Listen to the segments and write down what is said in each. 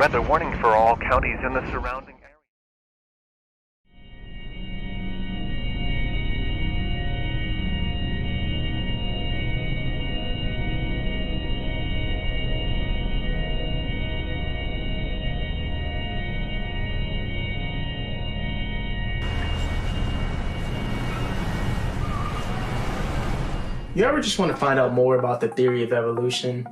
weather warning for all counties in the surrounding area. You ever just want to find out more about the theory of evolution?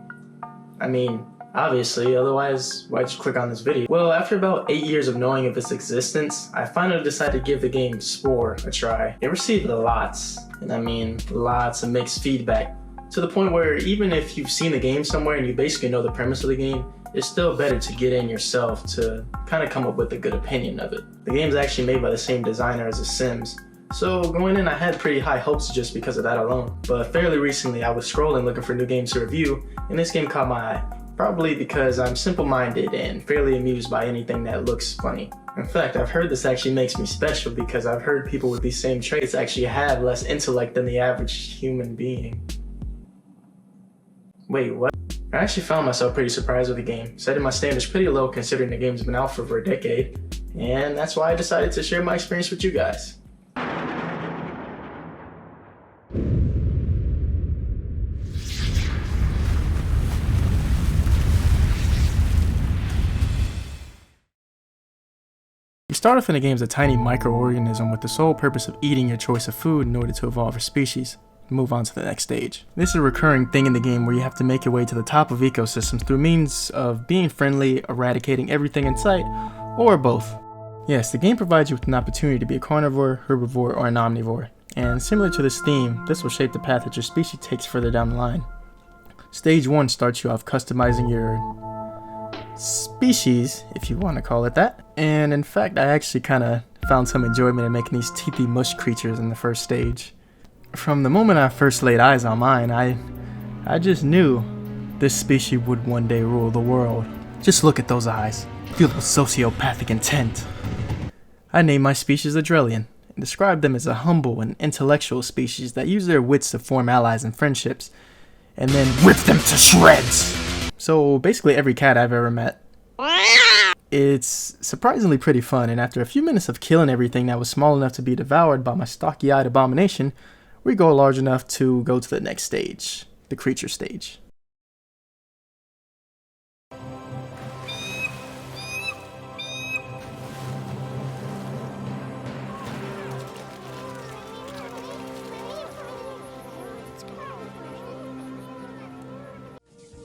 I mean, obviously, otherwise, why'd you click on this video? Well, after about 8 years of knowing of its existence, I finally decided to give the game Spore a try. It received lots of mixed feedback, to the point where even if you've seen the game somewhere and you basically know the premise of the game, it's still better to get in yourself to kind of come up with a good opinion of it. The game's actually made by the same designer as The Sims, so going in I had pretty high hopes just because of that alone. But fairly recently I was scrolling looking for new games to review, and this game caught my eye. Probably because I'm simple-minded and fairly amused by anything that looks funny. In fact, I've heard this actually makes me special because I've heard people with these same traits actually have less intellect than the average human being. Wait, what? I actually found myself pretty surprised with the game, setting my standards pretty low considering the game's been out for over a decade, and that's why I decided to share my experience with you guys. You start off in the game as a tiny microorganism with the sole purpose of eating your choice of food in order to evolve your species and move on to the next stage. This is a recurring thing in the game where you have to make your way to the top of ecosystems through means of being friendly, eradicating everything in sight, or both. Yes, the game provides you with an opportunity to be a carnivore, herbivore, or an omnivore, and similar to this theme, this will shape the path that your species takes further down the line. Stage 1 starts you off customizing your species, if you want to call it that. And in fact, I actually kind of found some enjoyment in making these teethy mush creatures in the first stage. From the moment I first laid eyes on mine, I just knew this species would one day rule the world. Just look at those eyes. Feel the sociopathic intent. I named my species Adrelian and described them as a humble and intellectual species that use their wits to form allies and friendships, and then rip them to shreds. So basically every cat I've ever met. It's surprisingly pretty fun, and after a few minutes of killing everything that was small enough to be devoured by my stocky-eyed abomination, we go large enough to go to the next stage, the creature stage.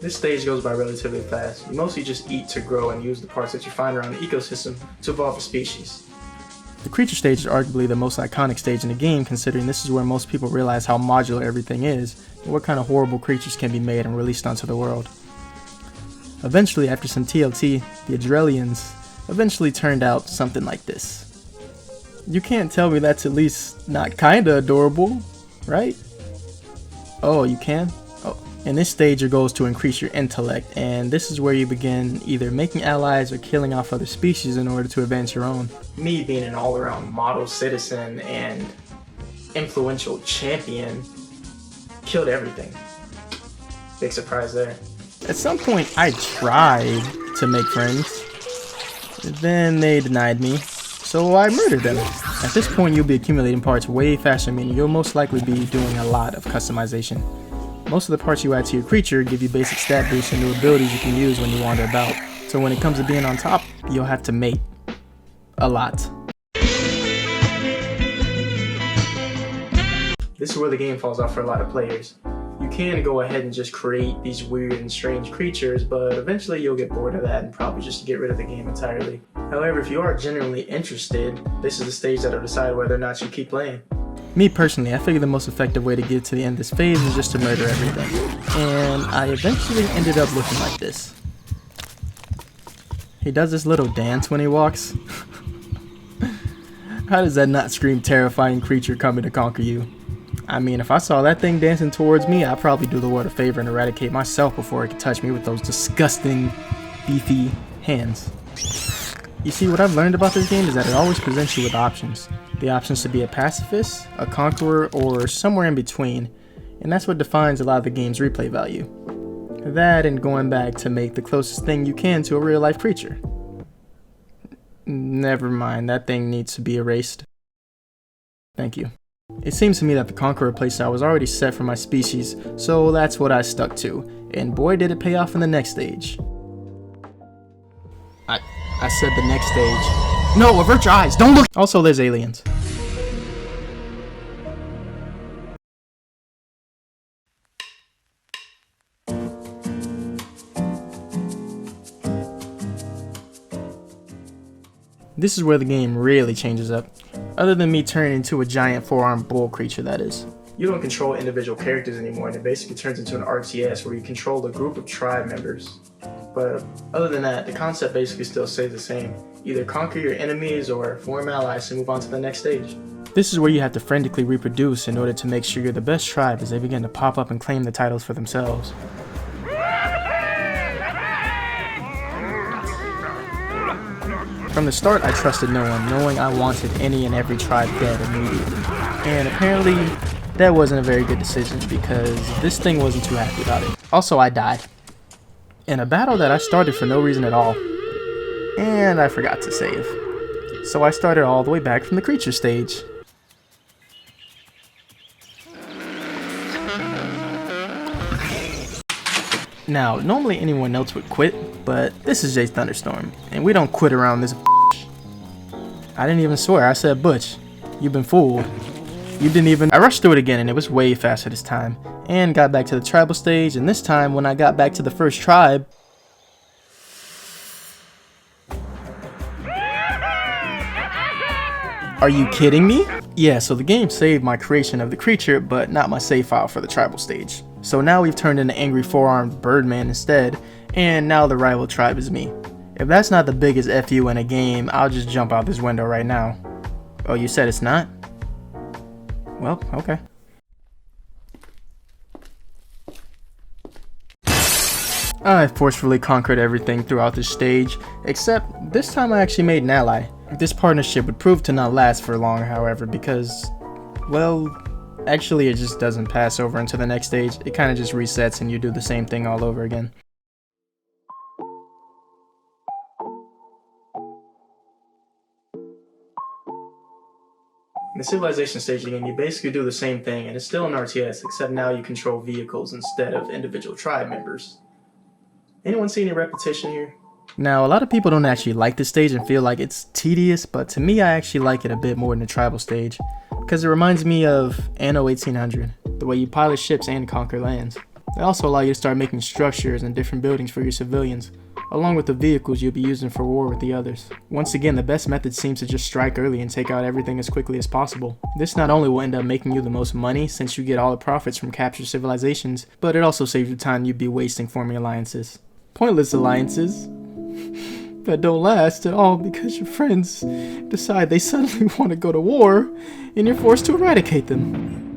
This stage goes by relatively fast. You mostly just eat to grow and use the parts that you find around the ecosystem to evolve a species. The creature stage is arguably the most iconic stage in the game, considering this is where most people realize how modular everything is and what kind of horrible creatures can be made and released onto the world. Eventually, after some TLT, the Adrelians eventually turned out something like this. You can't tell me that's at least not kinda adorable, right? Oh, you can? In this stage, your goal is to increase your intellect, and this is where you begin either making allies or killing off other species in order to advance your own. Me being an all-around model citizen and influential champion, killed everything. Big surprise there. At some point, I tried to make friends, then they denied me, so I murdered them. At this point, you'll be accumulating parts way faster, meaning you'll most likely be doing a lot of customization. Most of the parts you add to your creature give you basic stat boosts and new abilities you can use when you wander about. So when it comes to being on top, you'll have to mate. A lot. This is where the game falls off for a lot of players. You can go ahead and just create these weird and strange creatures, but eventually you'll get bored of that and probably just get rid of the game entirely. However, if you are genuinely interested, this is the stage that'll decide whether or not you keep playing. Me personally, I figured the most effective way to get to the end of this phase is just to murder everything. And I eventually ended up looking like this. He does this little dance when he walks. How does that not scream terrifying creature coming to conquer you? I mean, if I saw that thing dancing towards me, I'd probably do the world a favor and eradicate myself before it could touch me with those disgusting, beefy hands. You see, what I've learned about this game is that it always presents you with options. The options to be a pacifist, a conqueror, or somewhere in between, and that's what defines a lot of the game's replay value. That and going back to make the closest thing you can to a real life creature. Never mind, that thing needs to be erased. Thank you. It seems to me that the Conqueror playstyle was already set for my species, so that's what I stuck to, and boy did it pay off in the next stage. I said the next stage. No, avert your eyes, don't look! Also, there's aliens. This is where the game really changes up, other than me turning into a giant four-armed bull creature, that is. You don't control individual characters anymore, and it basically turns into an RTS where you control a group of tribe members. But other than that, the concept basically still stays the same. Either conquer your enemies or form allies to move on to the next stage. This is where you have to frantically reproduce in order to make sure you're the best tribe as they begin to pop up and claim the titles for themselves. From the start, I trusted no one, knowing I wanted any and every tribe dead immediately. And apparently, that wasn't a very good decision because this thing wasn't too happy about it. Also, I died. In a battle that I started for no reason at all. And I forgot to save. So I started all the way back from the creature stage. Now, normally anyone else would quit, but this is JayThunderstorm, and we don't quit around this. I didn't even swear, I said butch. You've been fooled. You didn't even. I rushed through it again, and it was way faster this time, and got back to the tribal stage, and this time when I got back to the first tribe, are you kidding me? Yeah, so the game saved my creation of the creature, but not my save file for the tribal stage. So now we've turned into angry four-armed birdman instead, and now the rival tribe is me. If that's not the biggest FU in a game, I'll just jump out this window right now. Oh, you said it's not? Well, okay. I forcefully conquered everything throughout this stage, except this time I actually made an ally. This partnership would prove to not last for long, however, because, well, actually it just doesn't pass over into the next stage. It kind of just resets and you do the same thing all over again. In the civilization stage again, you basically do the same thing, and it's still an RTS, except now you control vehicles instead of individual tribe members. Anyone see any repetition here? Now, a lot of people don't actually like this stage and feel like it's tedious, but to me I actually like it a bit more than the tribal stage, because it reminds me of Anno 1800, the way you pilot ships and conquer lands. They also allow you to start making structures and different buildings for your civilians, along with the vehicles you'll be using for war with the others. Once again, the best method seems to just strike early and take out everything as quickly as possible. This not only will end up making you the most money since you get all the profits from captured civilizations, but it also saves you time you'd be wasting forming alliances. Pointless alliances that don't last at all because your friends decide they suddenly want to go to war and you're forced to eradicate them.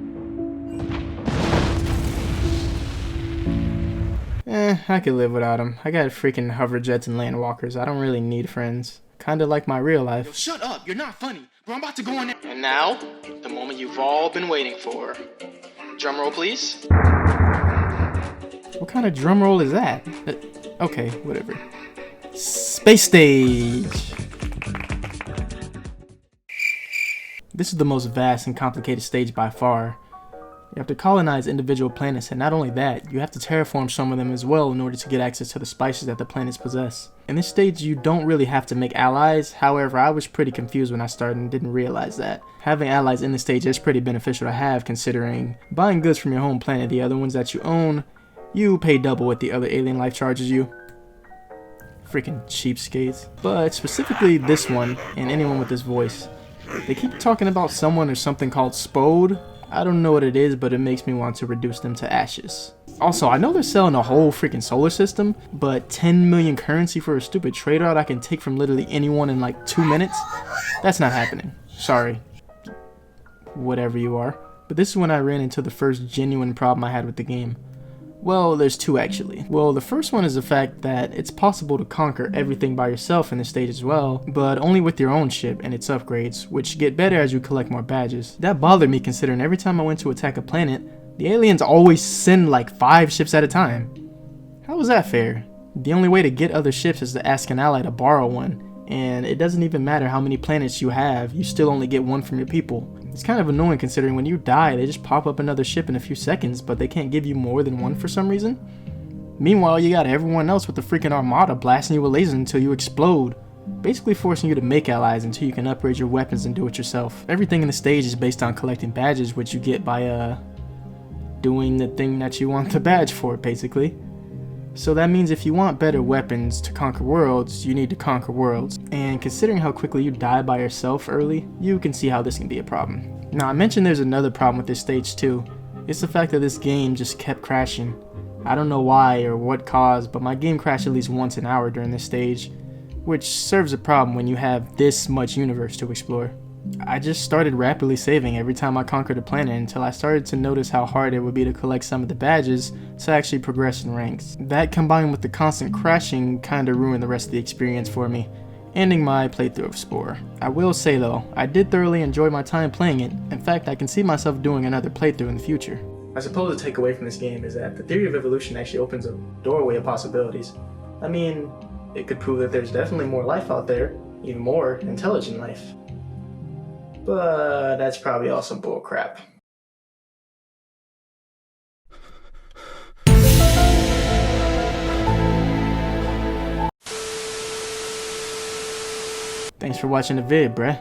I could live without them. I got freaking hover jets and land walkers. I don't really need friends. Kinda like my real life. Yo, shut up, you're not funny. Bro, I'm about to go in there. And now, the moment you've all been waiting for. Drum roll, please. What kind of drum roll is that? Okay, whatever. Space stage! This is the most vast and complicated stage by far. You have to colonize individual planets, and not only that, you have to terraform some of them as well in order to get access to the spices that the planets possess. In this stage, you don't really have to make allies, however, I was pretty confused when I started and didn't realize that. Having allies in this stage is pretty beneficial to have, considering buying goods from your home planet, the other ones that you own, you pay double what the other alien life charges you. Freaking cheapskates. But specifically this one, and anyone with this voice. They keep talking about someone or something called Spore. I don't know what it is, but it makes me want to reduce them to ashes. Also, I know they're selling a whole freaking solar system, but 10 million currency for a stupid trade route I can take from literally anyone in like 2 minutes? That's not happening. Sorry. Whatever you are. But this is when I ran into the first genuine problem I had with the game. Well, there's two actually. Well, the first one is the fact that it's possible to conquer everything by yourself in this stage as well, but only with your own ship and its upgrades, which get better as you collect more badges. That bothered me considering every time I went to attack a planet, the aliens always send like 5 ships at a time. How is that fair? The only way to get other ships is to ask an ally to borrow one, and it doesn't even matter how many planets you have, you still only get one from your people. It's kind of annoying considering when you die, they just pop up another ship in a few seconds, but they can't give you more than one for some reason. Meanwhile, you got everyone else with the freaking armada blasting you with lasers until you explode, basically forcing you to make allies until you can upgrade your weapons and do it yourself. Everything in the stage is based on collecting badges, which you get by doing the thing that you want the badge for, basically. So that means if you want better weapons to conquer worlds, you need to conquer worlds. And considering how quickly you die by yourself early, you can see how this can be a problem. Now, I mentioned there's another problem with this stage too. It's the fact that this game just kept crashing. I don't know why or what caused, but my game crashed at least once an hour during this stage, which serves a problem when you have this much universe to explore. I just started rapidly saving every time I conquered a planet until I started to notice how hard it would be to collect some of the badges to actually progress in ranks. That combined with the constant crashing kinda ruined the rest of the experience for me, ending my playthrough of Spore. I will say though, I did thoroughly enjoy my time playing it. In fact, I can see myself doing another playthrough in the future. I suppose the takeaway from this game is that the theory of evolution actually opens a doorway of possibilities. I mean, it could prove that there's definitely more life out there, even more intelligent life. But that's probably all some bull crap. Thanks for watching the vid, bruh.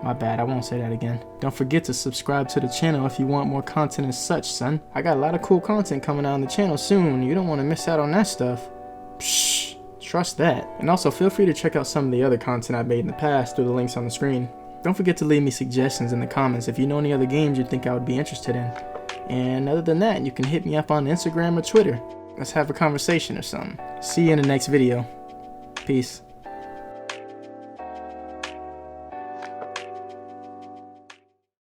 My bad, I won't say that again. Don't forget to subscribe to the channel if you want more content as such, son. I got a lot of cool content coming out on the channel soon. You don't want to miss out on that stuff. Psh, trust that. And also feel free to check out some of the other content I've made in the past through the links on the screen. Don't forget to leave me suggestions in the comments if you know any other games you think I would be interested in. And other than that, you can hit me up on Instagram or Twitter. Let's have a conversation or something. See you in the next video. Peace.